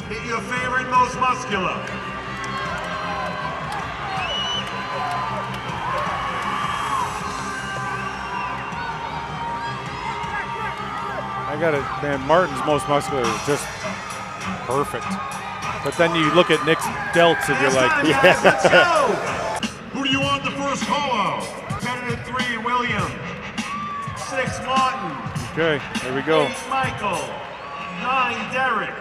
Get your favorite, most muscular. I got it, man. Martin's most muscular is just perfect. But then you look at Nick's delts and you're like, yeah. Let's go. Who do you want the first call out? 10 and 3, William. 6, Martin. Okay, there we go. 8, Michael. 9, Derek.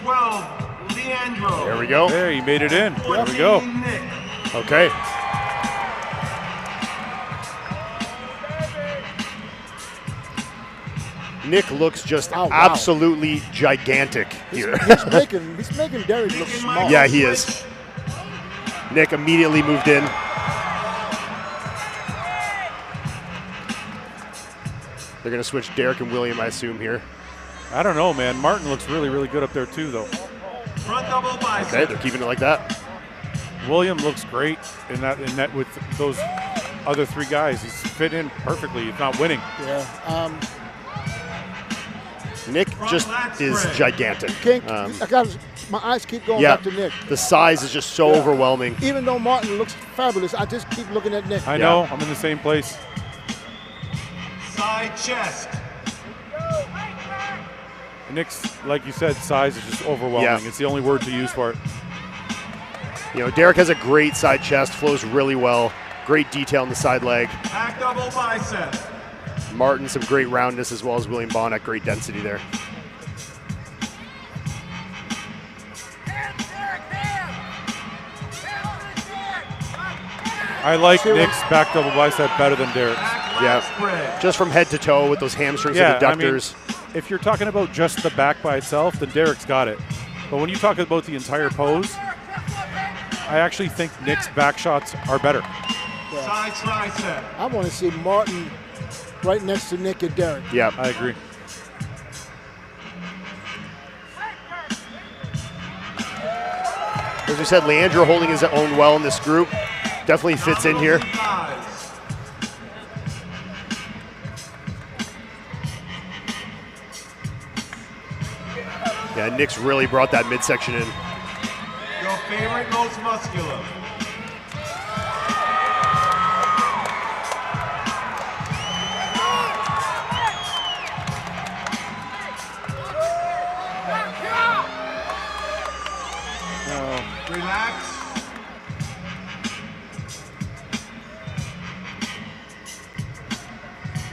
12, Leandro. There we go. There, you made it in. 14, There we go. Nick. Okay. Nick looks just absolutely gigantic here. He's making Derek look small. Yeah, he is. Nick immediately moved in. They're going to switch Derek and William, I assume, here. I don't know, man. Martin looks really, really good up there, too, though. Front double bicep. Okay, they're keeping it like that. William looks great in that with those other 3 guys. He's fit in perfectly. He's not winning. Yeah. Nick just is gigantic. My eyes keep going back to Nick. The size is just so overwhelming. Even though Martin looks fabulous, I just keep looking at Nick. I know. I'm in the same place. Side chest. Nick's, like you said, size is just overwhelming. Yeah. It's the only word to use for it. You know, Derek has a great side chest, flows really well. Great detail in the side leg. Back double bicep. Martin, some great roundness, as well as William Bonac, great density there. I like Nick's back double bicep better than Derek's. Yeah, just from head to toe with those hamstrings and adductors. I mean, if you're talking about just the back by itself, then Derek's got it. But when you talk about the entire pose, I actually think Nick's back shots are better. Yeah. Side tricep. I want to see Martin right next to Nick and Derek. Yeah, I agree. As we said, Leandro holding his own well in this group. Definitely fits in here. Yeah, Nick's really brought that midsection in. Your favorite, most muscular. Relax.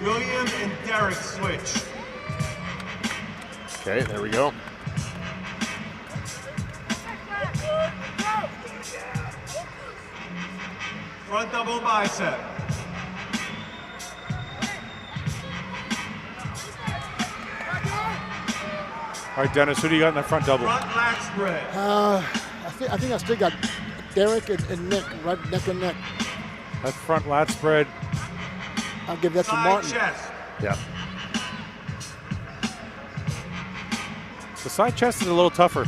William and Derek switch. Okay, there we go. Front double bicep. All right, Dennis, who do you got in that front double? Front lat spread. I think I still got Derek and Nick, right neck and neck. That front lat spread. I'll give that to Side Martin. chest. Yeah. The side chest is a little tougher.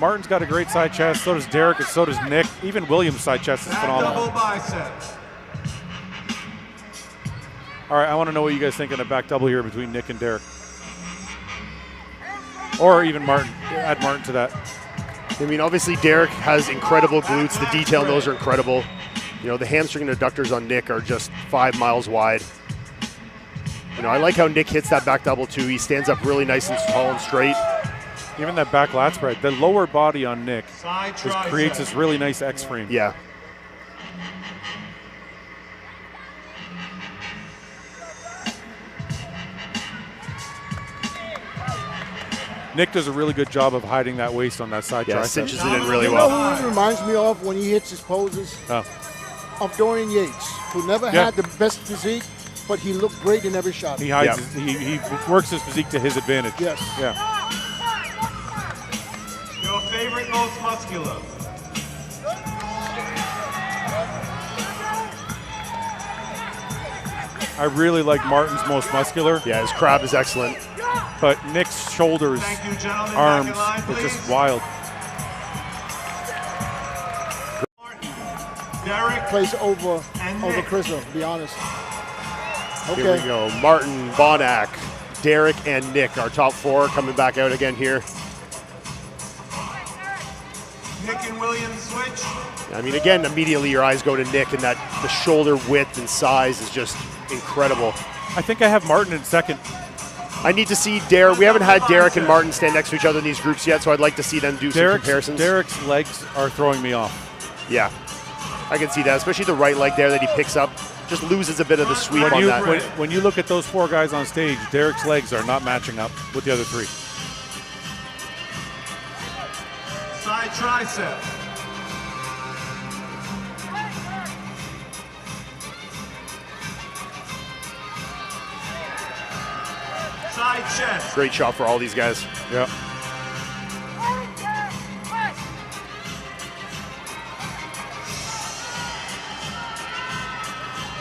Martin's got a great side chest, so does Derek, and so does Nick. Even William's side chest is Back phenomenal. double bicep. All right, I want to know what you guys think of the back double here between Nick and Derek. Or even Martin. Add Martin to that. I mean, obviously Derek has incredible glutes. The detail in those are incredible. You know, the hamstring and adductors on Nick are just 5 miles wide. You know, I like how Nick hits that back double too. He stands up really nice and tall and straight. Even that back lat spread. The lower body on Nick Side just tricep. creates this really nice X frame. Yeah. Nick does a really good job of hiding that waist on that side tricep. Cinches it in really You well. know who it reminds me of when he hits his poses? Of Dorian Yates, who never had the best physique, but he looked great in every shot. He hides. He works his physique to his advantage. Yes. Yeah. Your favorite, most muscular. I really like Martin's most muscular. Yeah, his crab is excellent. But Nick's shoulders, Thank you, gentlemen. arms, Back in line, are just please. wild. Derek Plays over and over Nick. Chris, to be honest. Here we go. Martin, Bonac, Derek and Nick, our top 4, coming back out again here. Nick and William switch. I mean, again, immediately your eyes go to Nick, and that the shoulder width and size is just incredible. I think I have Martin in second. I need to see Derek. We haven't had Derek and Martin stand next to each other in these groups yet, so I'd like to see them do some comparisons. Derek's legs are throwing me off. Yeah, I can see that, especially the right leg there that he picks up. Just loses a bit of the sweep on that. When you look at those 4 guys on stage, Derek's legs are not matching up with the other 3. Side tricep. Side chest. Great shot for all these guys. Yeah.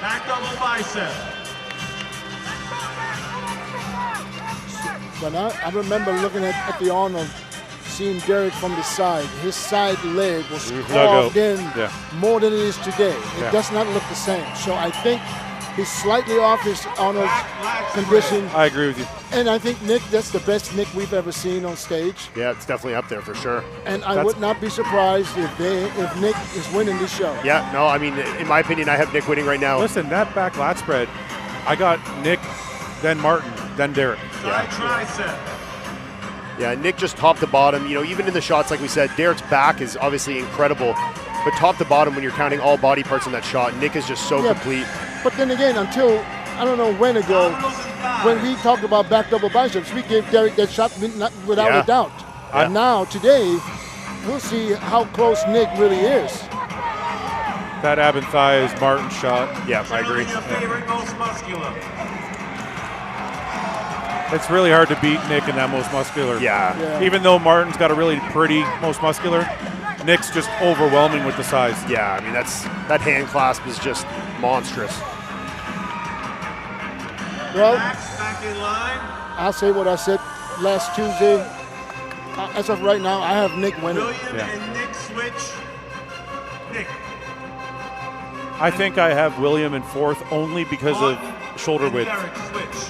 Back double bicep. But I remember looking at the Arnold, seeing Derek from the side. His side leg was carved in more than it is today. It does not look the same. So I think he's slightly off his Arnold's condition. I agree with you. And I think Nick, that's the best Nick we've ever seen on stage. Yeah, it's definitely up there for sure. And I would not be surprised if Nick is winning this show. Yeah, no, I mean, in my opinion, I have Nick winning right now. Listen, that back lat spread, I got Nick, then Martin, then Derek. Side tricep. Yeah, Nick just top to bottom. You know, even in the shots, like we said, Derek's back is obviously incredible. But top to bottom, when you're counting all body parts in that shot, Nick is just so complete. But then again, until, I don't know when ago, when we talked about back double biceps, we gave Derek that shot without a doubt. And now, today, we'll see how close Nick really is. That ab and thigh is Martin's shot. Yeah, I agree. Your favorite, most muscular. It's really hard to beat Nick in that most muscular. Yeah. Even though Martin's got a really pretty most muscular, Nick's just overwhelming with the size. Yeah, I mean, that hand clasp is just monstrous. Well, Back in line. I'll say what I said last Tuesday. As of right now, I have Nick winning. William and Nick switch. Nick. I think I have William in 4th only because of shoulder width. Derek switch.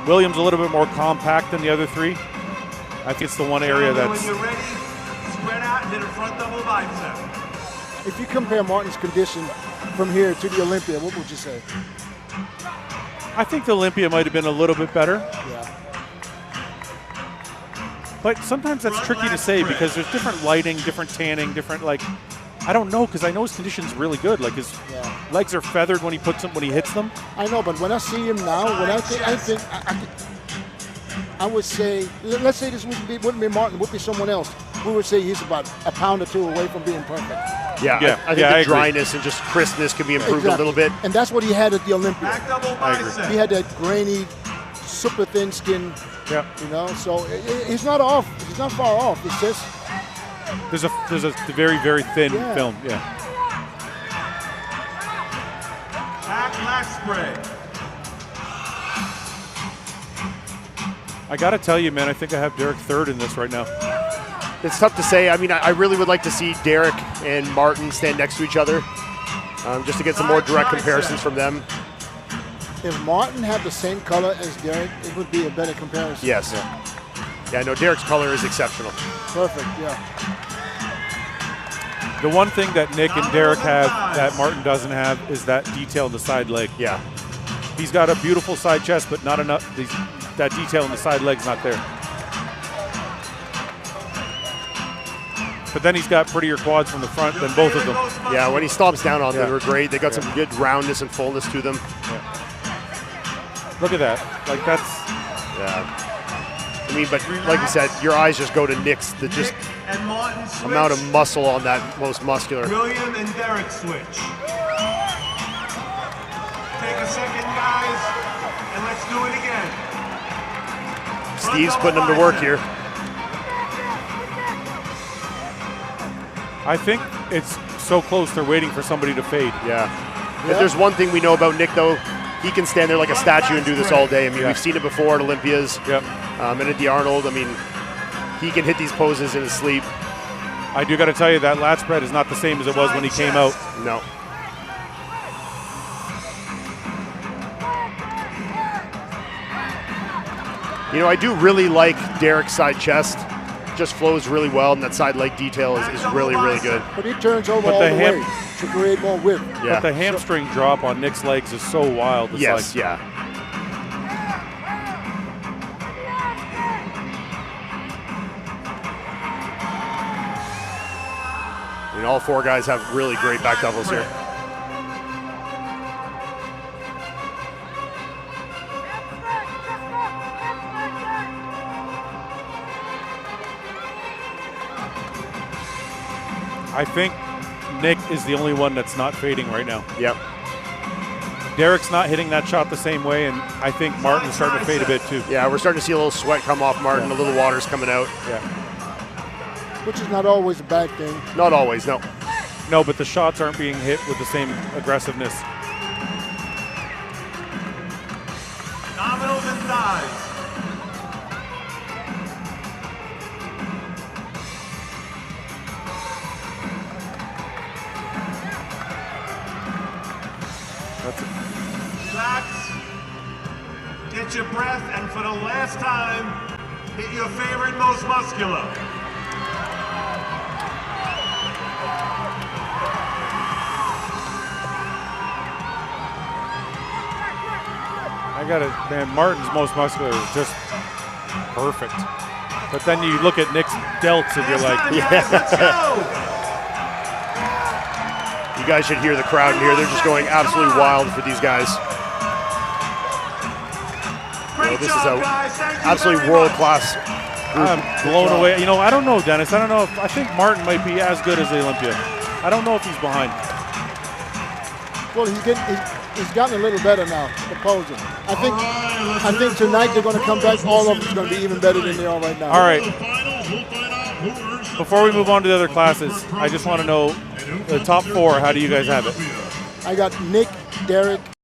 William's a little bit more compact than the other 3. I think it's the one area that's... When you're ready, spread out and hit a front double bicep. If you compare Martin's condition from here to the Olympia, what would you say? I think the Olympia might have been a little bit better. Yeah. But sometimes that's tricky to say because there's different lighting, different tanning, different I don't know, because I know his condition's really good. Like his legs are feathered when he puts them, when he hits them. I know, but when I see him now, I would say, let's say this wouldn't be Martin, would be someone else. We would say he's about a pound or 2 away from being perfect. Yeah, I think the dryness and just crispness can be improved a little bit. And that's what he had at the Olympia. Back double bicep. He had that grainy, super thin skin. Yeah. You know, so he's not off. He's not far off. It's just there's a very, very thin film. Yeah. Back lat spread. I got to tell you, man, I think I have Derek 3rd in this right now. It's tough to say. I mean, I really would like to see Derek and Martin stand next to each other, just to get some more direct comparisons from them. If Martin had the same color as Derek, it would be a better comparison. Yes. Yeah, no, Derek's color is exceptional. Perfect, yeah. The one thing that Nick and Derek have that Martin doesn't have is that detail in the side leg. Yeah. He's got a beautiful side chest, but not enough. That detail in the side leg's not there. But then he's got prettier quads from the front than both of them. Yeah, when he stomps down on them, they were great. They got some good roundness and fullness to them. Look at that. Like, that's... Yeah. I mean, but like you said, your eyes just go to Nick's, the just amount of muscle on that most muscular. William and Derek switch. Take a second, guys, and let's do it again. Steve's putting him to work here. I think it's so close they're waiting for somebody to fade. Yeah. If there's one thing we know about Nick, though, he can stand there like a statue and do this all day. I mean, we've seen it before at Olympias and at the Arnold. I mean, he can hit these poses in his sleep. I do got to tell you, that lat spread is not the same as it was when he came out. No. You know, I do really like Derek's side chest. Just flows really well, and that side leg detail is really, really good. But he turns over all the way to create more width. Yeah. But the hamstring drop on Nick's legs is so wild. It's yes, like, yeah. I mean, all four guys have really great back doubles here. I think Nick is the only one that's not fading right now. Yep. Derek's not hitting that shot the same way, and I think Martin's starting to fade a bit too. Yeah, we're starting to see a little sweat come off Martin, a little water's coming out. Yeah. Which is not always a bad thing. Not always, no. No, but the shots aren't being hit with the same aggressiveness. Dominoes and dives. That's it. Relax. Get your breath, and for the last time, hit your favorite, most muscular. I got it, man. Martin's most muscular is just perfect. But then you look at Nick's delts and you're like, yeah. You guys should hear the crowd in here. They're just going absolutely wild for these guys. You know, this is a absolutely world-class group. I'm blown away. You know, I don't know, Dennis. I don't know if I think Martin might be as good as the Olympia. I don't know if he's behind. Well, he's gotten a little better now, the posing. I think tonight they're going to come back. All of them going to be even better than they are right now. All right. Before we move on to the other classes, I just want to know the top four. How do you guys have it? I got Nick, Derek,